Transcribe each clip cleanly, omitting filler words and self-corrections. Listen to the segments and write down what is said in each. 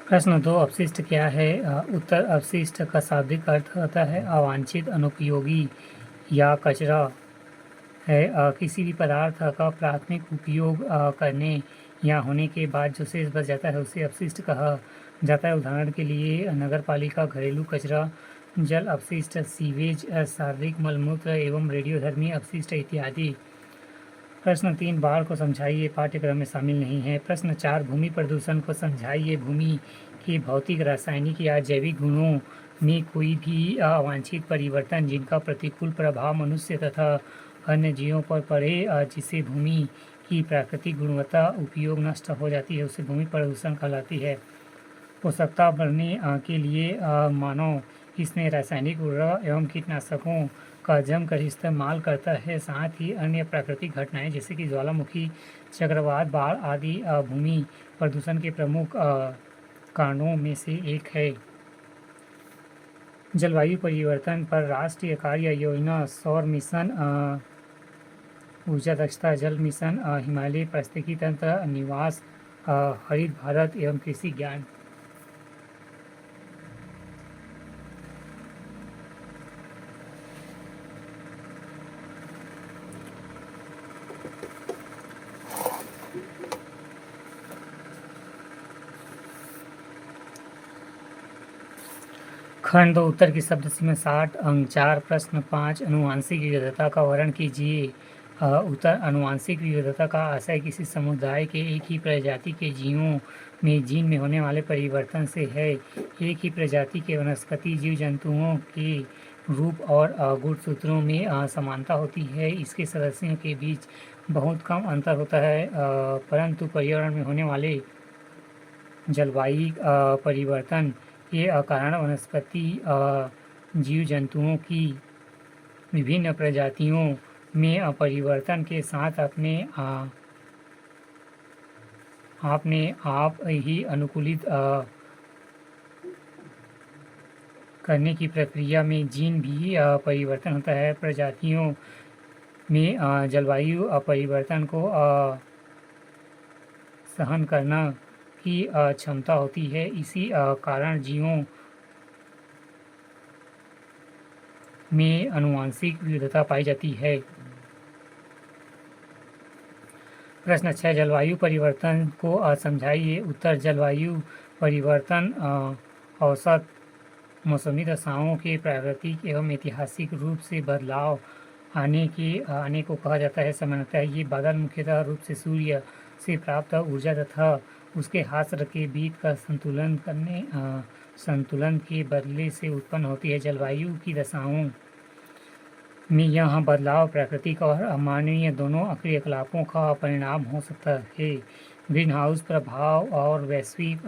प्रश्न 2 अपशिष्ट क्या है? उत्तर अपशिष्ट का शाब्दिक अर्थ होता है अवांछित, अनुपयोगी या कचरा है। किसी भी पदार्थ का प्राथमिक उपयोग करने या होने के बाद जो शेष बच जाता है उसे अपशिष्ट कहा जाता है। उदाहरण के लिए नगरपालिका, घरेलू कचरा, जल अपशिष्ट, सीवेज, शारीरिक मलमूत्र एवं रेडियोधर्मी अपशिष्ट इत्यादि। प्रश्न 3 बाढ़ को समझाइए, पाठ्यक्रम में शामिल नहीं है। प्रश्न 4 भूमि प्रदूषण को समझाइए। भूमि के भौतिक, रासायनिक या जैविक गुणों में कोई भी अवांछित परिवर्तन जिनका प्रतिकूल प्रभाव मनुष्य तथा अन्य जीवों पर पड़े, जिससे भूमि की प्राकृतिक गुणवत्ता उपयोग नष्ट हो जाती है, उसे भूमि प्रदूषण कहलाती है। पोषकता बढ़ने के लिए मानव इसमें रासायनिक उर्वरक एवं कीटनाशकों का जमकर इस्तेमाल करता है। साथ ही अन्य प्राकृतिक घटनाएं जैसे कि ज्वालामुखी, चक्रवात, बाढ़ आदि भूमि प्रदूषण के प्रमुख कारणों में से एक है। जलवायु परिवर्तन पर राष्ट्रीय कार्य योजना, सौर मिशन, ऊर्जा दक्षता जल मिशन, हिमालय पारिस्थितिकी तंत्र निवास, हरित भारत एवं कृषि ज्ञान। खंड 2 उत्तर की शब्द सीमा 60 अंक 4 प्रश्न 5 अनुवांशिक विविधता का वर्णन कीजिए। उत्तर अनुवांशिक विविधता का आशय किसी समुदाय के एक ही प्रजाति के जीवों में जीन में होने वाले परिवर्तन से है। एक ही प्रजाति के वनस्पति जीव जंतुओं के रूप और गुणसूत्रों में समानता होती है। इसके सदस्यों के बीच बहुत कम अंतर होता है, परंतु पर्यावरण में होने वाले जलवायु परिवर्तन के कारण वनस्पति जीव जंतुओं की विभिन्न प्रजातियों में परिवर्तन के साथ अपने आप ही अनुकूलित करने की प्रक्रिया में जीन भी परिवर्तन होता है। प्रजातियों में जलवायु परिवर्तन को सहन करना की क्षमता होती है। इसी कारण जीवों में आनुवंशिक विविधता पाई जाती है। प्रश्न 6 जलवायु परिवर्तन को समझाइए। उत्तर जलवायु परिवर्तन औसत मौसमी दशाओं के प्राकृतिक एवं ऐतिहासिक रूप से बदलाव आने को कहा जाता है। सामान्यतः ये बादल मुख्यतः रूप से सूर्य से प्राप्त ऊर्जा तथा उसके हास्य के बीच का संतुलन के बदले से उत्पन्न होती है। जलवायु की दशाओं में यह बदलाव प्राकृतिक और मानवीय दोनों क्रियाकलापों का परिणाम हो सकता है। ग्रीन हाउस प्रभाव और वैश्विक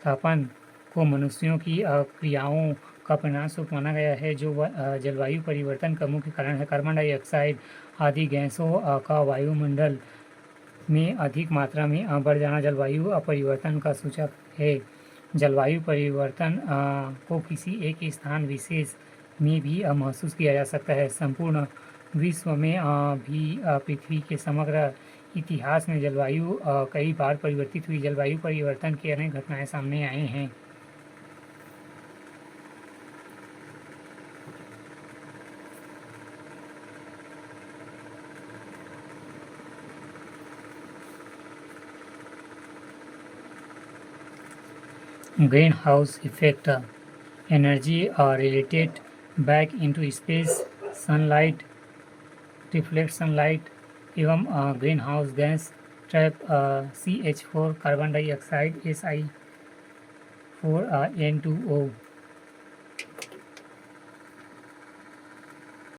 तापन को मनुष्यों की क्रियाओं का परिणाम स्वरूप माना गया है, जो जलवायु परिवर्तन का मुख्य कारण है। कार्बन डाइऑक्साइड आदि गैसों का वायुमंडल में अधिक मात्रा में बढ़ जाना जलवायु परिवर्तन का सूचक है। जलवायु परिवर्तन को किसी एक स्थान विशेष में भी महसूस किया जा सकता है। संपूर्ण विश्व में भी पृथ्वी के समग्र इतिहास में जलवायु कई बार परिवर्तित हुई। जलवायु परिवर्तन की अनेक घटनाएं सामने आई हैं। Green house effect, energy related back into space, sunlight, reflect sunlight एवं green house gas trap CH4 carbon dioxide SI4N2O।